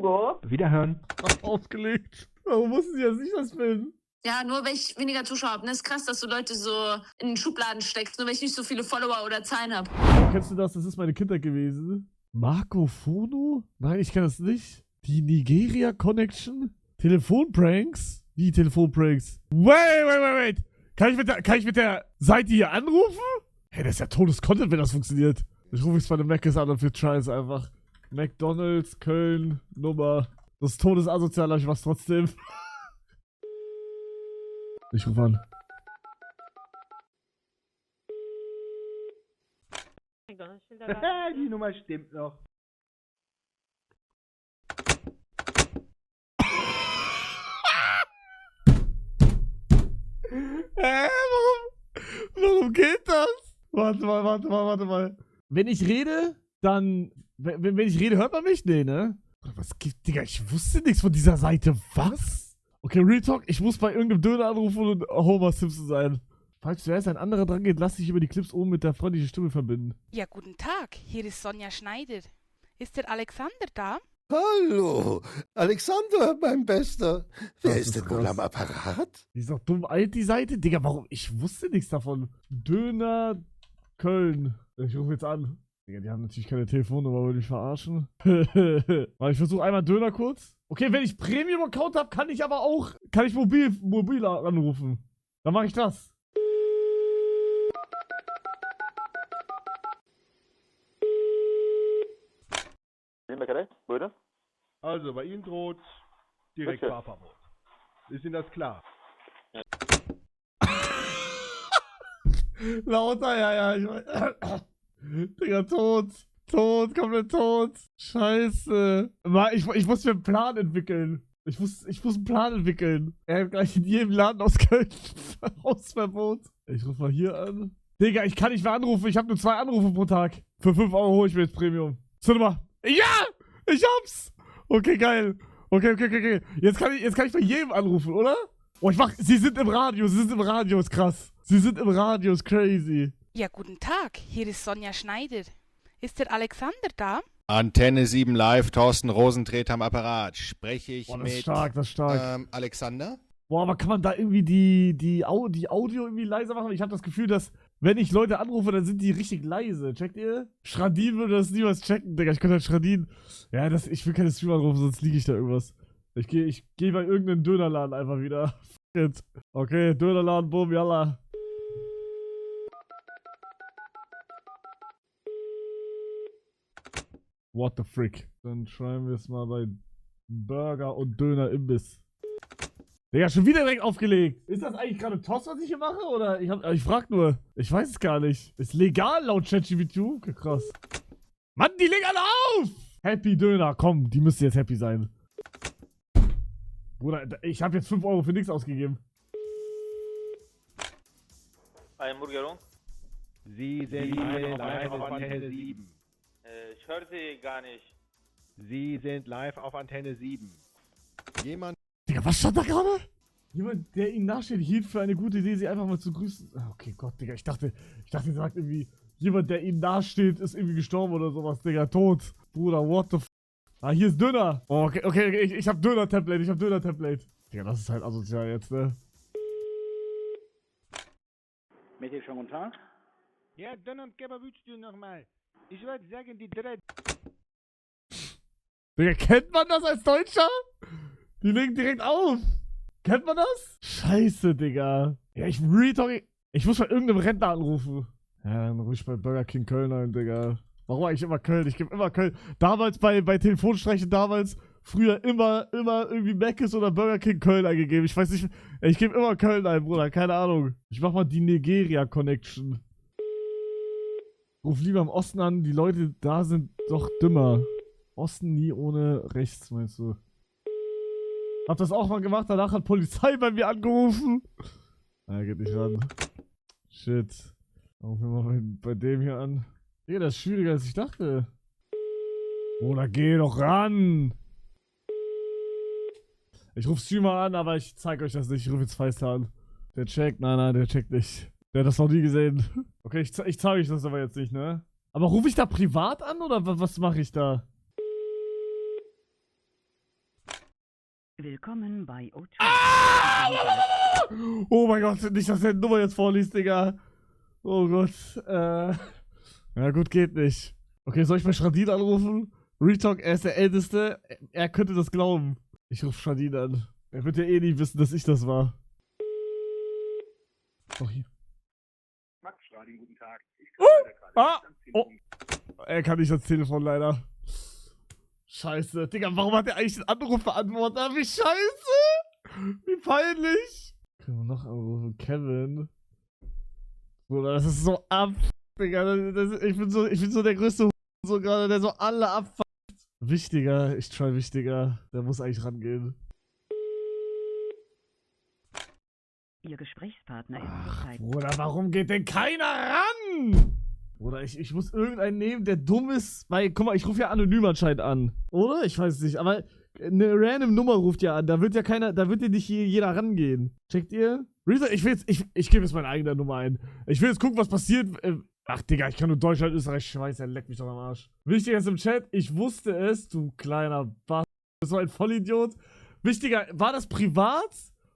Hugo. Wiederhören. Aufgelegt. Warum mussten sie jetzt nicht das filmen? Ja, nur weil ich weniger Zuschauer habe. Das ist krass, dass du Leute so in den Schubladen steckst, nur weil ich nicht so viele Follower oder Zahlen habe. Kennst du das? Das ist meine Kindheit gewesen. Marco Fono? Nein, ich kenne das nicht. Die Nigeria Connection? Telefonpranks? Wie Telefonpranks? Wait. Kann ich mit der Seite hier anrufen? Hey, das ist ja todes Content, wenn das funktioniert. Ich rufe jetzt bei den Macs an und wir try es einfach. McDonalds, Köln, Nummer. Das ist todesasozial, aber ich mach's trotzdem. Ich rufe an. Die Nummer stimmt noch. Warum geht das? Warte mal. Wenn ich rede, dann... Wenn ich rede, hört man mich? Nee, ne? Was gibt, Digga? Ich wusste nichts von dieser Seite. Was? Okay, Real Talk, ich muss bei irgendeinem Döner anrufen und Homer Simpson sein. Falls zuerst ein anderer dran geht, lass dich über die Clips oben mit der freundlichen Stimme verbinden. Ja, guten Tag. Hier ist Sonja Schneider. Ist der Alexander da? Hallo, Alexander, mein Bester. Wer Das ist ist denn wohl krass. am Apparat? Die ist doch dumm alt, die Seite. Digga, warum? Ich wusste nichts davon. Döner Köln. Ich rufe jetzt an. Digga, die haben natürlich keine Telefonnummer, würde ich verarschen. Weil ich versuche einmal Döner kurz. Okay, wenn ich Premium-Account habe, kann ich aber auch, mobil anrufen. Dann mache ich das. Also, bei Ihnen droht direkt Fahrverbot. Ist Ihnen das klar? Lauter, ja, ich weiß. Digga, tot, komplett tot. Scheiße. Ich muss mir einen Plan entwickeln. Ich muss einen Plan entwickeln. Er hat gleich in jedem Laden aus Köln Hausverbot. Ich rufe mal hier an. Digga, ich kann nicht mehr anrufen. Ich habe nur 2 Anrufe pro Tag. Für 5 Euro hole ich mir jetzt Premium. Warte mal. Ja! Ich hab's! Okay, geil. Okay. Jetzt kann ich bei jedem anrufen, oder? Oh, Sie sind im Radio, ist krass. Sie sind im Radio, ist crazy. Ja, guten Tag. Hier ist Sonja Schneider. Ist der Alexander da? Antenne 7 Live, Thorsten Rosentreter am Apparat. Spreche ich Boah, mit das ist stark. Alexander? Boah, aber kann man da irgendwie die Audio irgendwie leiser machen? Ich habe das Gefühl, dass, wenn ich Leute anrufe, dann sind die richtig leise. Checkt ihr? Schradin würde das niemals checken, Digga. Ich könnte halt Schradin... Ja, ich will keine Stream anrufen, sonst liege ich da irgendwas. Ich geh bei irgendeinem Dönerladen einfach wieder. Okay, Dönerladen, boom, yalla. What the frick? Dann schreiben wir es mal bei Burger und Döner Imbiss. Digga, schon wieder direkt aufgelegt. Ist das eigentlich gerade Toss, was ich hier mache? Oder ich frag nur. Ich weiß es gar nicht. Ist legal laut ChatGPT? Okay, krass. Mann, die legen alle auf! Happy Döner, komm, die müsste jetzt happy sein. Bruder, ich habe jetzt 5 Euro für nichts ausgegeben. Einburgerung? Sie sind live auf Antenne 7. Ich höre Sie gar nicht. Sie sind live auf Antenne 7. Jemand? Digga, was stand da gerade? Jemand, der Ihnen nachsteht, hielt für eine gute Idee, Sie einfach mal zu grüßen. Okay, Gott, Digga, ich dachte, er sagt irgendwie, jemand, der Ihnen nachsteht, ist irgendwie gestorben oder sowas, Digga, tot. Bruder, what the f... Ah, hier ist Döner. Oh, okay, ich hab Döner-Template, Digga, das ist halt asozial jetzt, ne? Michael, schönen guten Tag. Ja, dann willst du nochmal. Ich würde sagen, die drei... Digga, kennt man das als Deutscher? Die legen direkt auf. Kennt man das? Scheiße, Digga. Ja, ich muss bei irgendeinem Rentner anrufen. Ja, dann ruf ich bei Burger King Köln ein, Digga. Warum eigentlich immer Köln? Ich gebe immer Köln. Damals bei Telefonstreichen früher immer irgendwie Mc's oder Burger King Köln eingegeben. Ich weiß nicht, ich gebe immer Köln ein, Bruder. Keine Ahnung. Ich mach mal die Nigeria Connection. Ruf lieber im Osten an, die Leute da sind doch dümmer. Osten nie ohne rechts, meinst du? Hab das auch mal gemacht, danach hat Polizei bei mir angerufen. Geht nicht ran. Shit. Rufen wir mal bei dem hier an. Digga, das ist schwieriger als ich dachte. Oder geh doch ran! Ich ruf Streamer an, aber ich zeig euch das nicht. Ich ruf jetzt Feister an. Der checkt, nein, der checkt nicht. Der hat das noch nie gesehen. Okay, ich zeige euch das aber jetzt nicht, ne? Aber rufe ich da privat an oder was mache ich da? Willkommen bei O2. Oh mein Gott, nicht, dass er die Nummer jetzt vorliest, Digga. Oh Gott. Ja gut, geht nicht. Okay, soll ich bei Schradin anrufen? Retalk, er ist der Älteste. Er könnte das glauben. Ich rufe Schradin an. Er wird ja eh nicht wissen, dass ich das war. Oh, hier. Max Stradin, guten Tag. Ich kann leider gerade nicht ans Telefon. Er kann nicht ans Telefon, leider. Scheiße. Digga, warum hat er eigentlich den Anrufbeantworter? Wie scheiße! Wie peinlich! Können wir noch anrufen? Kevin? Bruder, das ist so ab. Digga, ich bin so der größte so gerade, der so alle abfuckt. Wichtiger, ich try wichtiger. Der muss eigentlich rangehen. Ihr Gesprächspartner ist Ach, zurzeit. Bruder, warum geht denn keiner ran? Bruder, ich muss irgendeinen nehmen, der dumm ist, weil, guck mal, ich rufe ja anonym anscheinend an. Oder? Ich weiß es nicht, aber eine random Nummer ruft ja an, da wird ja nicht jeder rangehen. Checkt ihr? Reason, ich gebe jetzt meine eigene Nummer ein. Ich will jetzt gucken, was passiert. Ach, Digga, ich kann nur Deutschland, Österreich, Schweiz, er leckt mich doch am Arsch. Wichtiger ist im Chat, ich wusste es, du kleiner Bastard, du bist so ein Vollidiot. Wichtiger, war das privat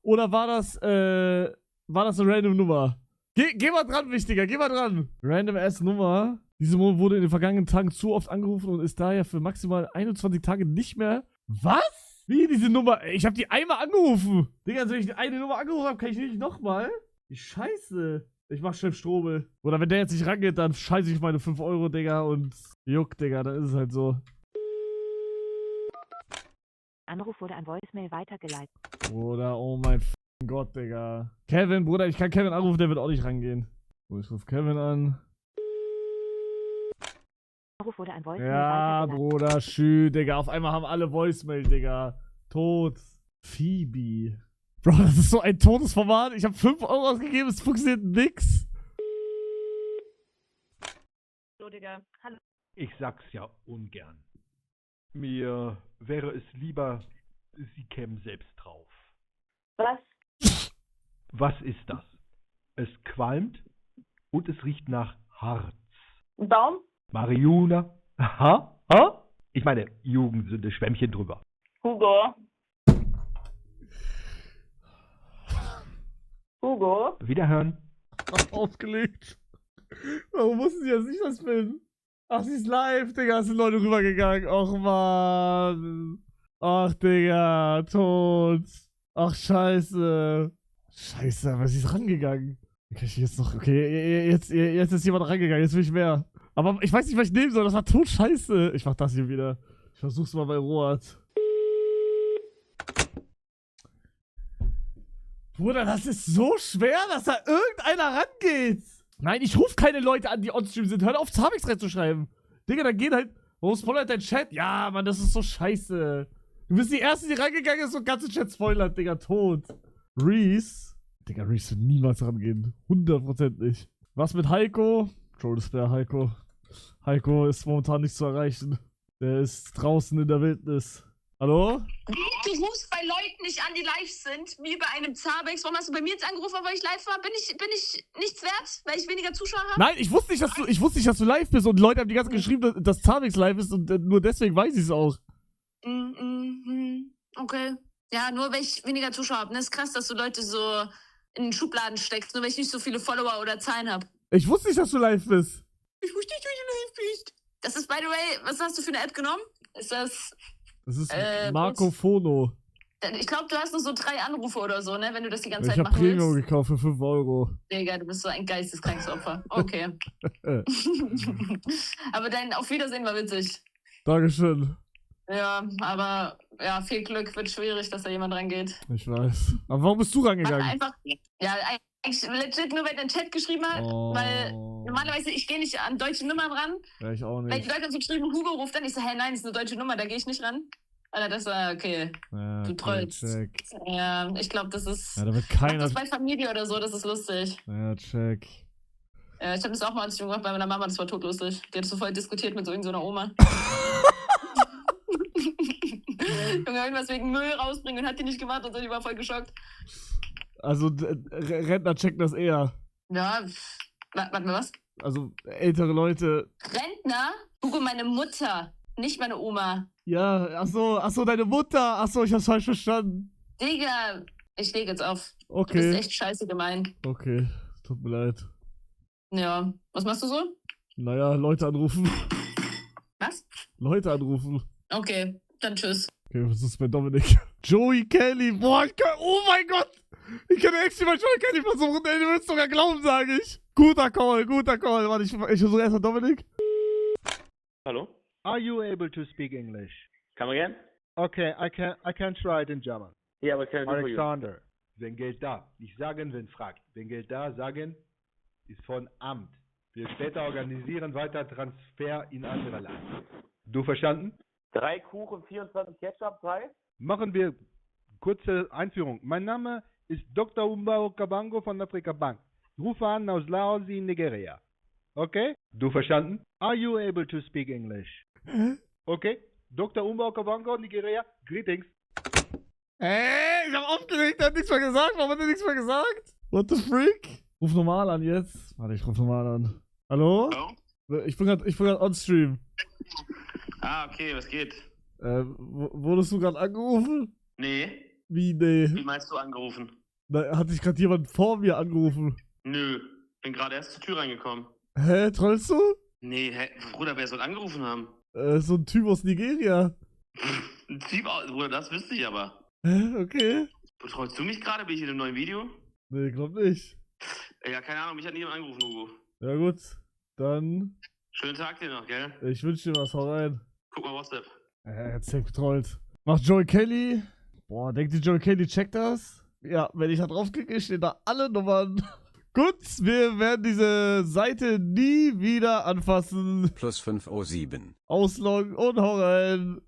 oder war das eine random Nummer? Geh mal dran, Wichtiger, geh mal dran. Random ass Nummer. Diese Nummer wurde in den vergangenen Tagen zu oft angerufen und ist daher für maximal 21 Tage nicht mehr. Was? Wie diese Nummer? Ich hab die einmal angerufen. Digga, wenn ich die eine Nummer angerufen habe, kann ich nicht nochmal? Wie scheiße. Ich mach Chef Strobel. Oder wenn der jetzt nicht rangeht, dann scheiße ich meine 5 Euro, Digga, und juck, Digga, dann ist es halt so. Anruf wurde an Voicemail weitergeleitet. Bruder, oh mein Gott, Digga. Kevin, Bruder, ich kann Kevin anrufen, der wird auch nicht rangehen. So, ich ruf Kevin an. Anruf wurde an Voicemail Ja, weitergeleitet. Bruder, schü, Digga. Auf einmal haben alle Voicemail, Digga. Tot. Phoebe. Bro, das ist so ein totes Format. Ich habe 5 Euro ausgegeben, es funktioniert nix. So, Digga. Hallo. Ich sag's ja ungern. Mir wäre es lieber, Sie kämen selbst drauf. Was? Was ist das? Es qualmt und es riecht nach Harz. Ein Baum? Marihuana. Aha. Ha? Ich meine, Jugendsünde, Schwämmchen drüber. Hugo. Hugo? Wiederhören. Aufgelegt. Warum wussten sie, dass ich das bin? Ach, sie ist live, Digga. Es sind Leute rübergegangen. Och, Mann. Ach, Digga. Tot. Ach, scheiße. Scheiße, aber sie ist rangegangen. Kann ich jetzt noch... Okay, jetzt ist jemand rangegangen. Jetzt will ich mehr. Aber ich weiß nicht, was ich nehmen soll. Das war tot scheiße. Ich mach das hier wieder. Ich versuch's mal bei Roat. Bruder, das ist so schwer, dass da irgendeiner rangeht. Nein, ich rufe keine Leute an, die on-stream sind. Hör auf, Zabex reinzuschreiben. Digga, dann geht halt... Warum spoilert dein Chat? Ja, Mann, das ist so scheiße. Du bist die Erste, die reingegangen ist und ganze Chat spoilert, Digga, tot. Reese. Digga, Reese wird niemals rangehen. 100% nicht. Was mit Heiko? Trollspear, Heiko. Heiko ist momentan nicht zu erreichen. Der ist draußen in der Wildnis. Hallo? Du rufst bei Leuten nicht an, die live sind, wie bei einem Zabex. Warum hast du bei mir jetzt angerufen, weil ich live war? Bin ich nichts wert, weil ich weniger Zuschauer habe? Nein, ich wusste nicht, dass du live bist und Leute haben die ganze Zeit geschrieben, dass Zabex live ist und nur deswegen weiß ich es auch. Okay. Ja, nur weil ich weniger Zuschauer habe. Das ist krass, dass du Leute so in den Schubladen steckst, nur weil ich nicht so viele Follower oder Zahlen habe. Ich wusste nicht, dass du live bist. Ich wusste nicht, wie du live bist. Das ist, by the way, was hast du für eine App genommen? Ist das... Das ist Marco Fono. Ich glaube, du hast nur so 3 Anrufe oder so, ne? Wenn du das die ganze Ich Zeit habe machen Premium willst. gekauft für 5 Euro. Digga, du bist so ein geisteskrankes Opfer. Okay. Aber dein Auf Wiedersehen war witzig. Dankeschön. Ja, aber ja, viel Glück, wird schwierig, dass da jemand rangeht. Ich weiß. Aber warum bist du Mach rangegangen? einfach, ja, eigentlich legit nur, weil dein Chat geschrieben hat, weil normalerweise ich gehe nicht an deutsche Nummern ran. Ja, ich auch Weil die nicht. Leute haben so geschrieben, Hugo ruft dann, ich so, hey, nein, das ist eine deutsche Nummer, da gehe ich nicht ran. Alter, das war, okay, Ja, du trollst. check. Ja, ich glaube, das ist, Ja, da wird mach keiner... das bei Familie oder so, das ist lustig. Ja, check. Ja, ich habe das auch mal als Junge gemacht bei meiner Mama, das war totlustig. Die hat so voll diskutiert mit so irgendeiner Oma. Junge, irgendwas wegen Müll rausbringen und hat die nicht gemacht und so, die war voll geschockt. Also, Rentner checken das eher. Ja, warte mal, was? Also, ältere Leute... Rentner? Hugo, meine Mutter. nicht meine Oma. Ja, achso, deine Mutter. Achso, ich hab's falsch verstanden. Digga, ich lege jetzt auf. Du Okay. bist echt scheiße gemein. Okay, tut mir leid. Ja. Was machst du so? Naja, Leute anrufen. Was? Leute anrufen. Okay, dann tschüss. Okay, was ist bei Dominik? Joey Kelly. Boah, oh mein Gott. Ich kann echt über Joey Kelly versuchen. Ey, du willst sogar glauben, sage ich. Guter Call. Warte, ich versuche erstmal Dominik. Hallo? Are you able to speak English? Come again? Okay, I can try it in German. Yeah, what can I do for you? Alexander, wenn Geld da. Nicht sagen, wenn fragt. Wenn Geld da, sagen, ist von Amt. Wir später organisieren weiter Transfer in andere Land. Du verstanden? 3 Kuchen, 24 Ketchup, 3? Machen wir kurze Einführung. Mein Name ist Dr. Umbao Kabango von Afrika Bank. Ich rufe an aus Laos in Nigeria. Okay? Du verstanden? Are you able to speak English? Okay? Dr. Umbao Kabango, Nigeria. Greetings. Ich hab aufgelegt, der hat nichts mehr gesagt. Warum hat er nichts mehr gesagt? What the freak? Ruf normal an jetzt. Warte, ich ruf normal an. Hallo? Hallo? Ich bin grad on stream. Ah, okay, was geht? Wurdest du gerade angerufen? Nee. Wie, nee? Wie meinst du angerufen? Da hat sich gerade jemand vor mir angerufen. Nö. Bin gerade erst zur Tür reingekommen. Hä, trollst du? Nee, Bruder, wer soll angerufen haben? So ein Typ aus Nigeria. Ein Typ, Bruder, das wüsste ich aber. Hä, okay. Betreust du mich gerade? Bin ich in einem neuen Video? Nee, glaub nicht. Ja, keine Ahnung, mich hat niemand angerufen, Hugo. Ja gut, dann Schönen Tag dir noch, gell? ich wünsche dir was, hau rein. Guck mal WhatsApp. Jetzt safe getrollt. Macht Joey Kelly. Boah, denkt ihr, Joey Kelly checkt das? Ja, wenn ich da draufklicke, stehen da alle Nummern. Gut, wir werden diese Seite nie wieder anfassen. Plus 507. Ausloggen und hau rein.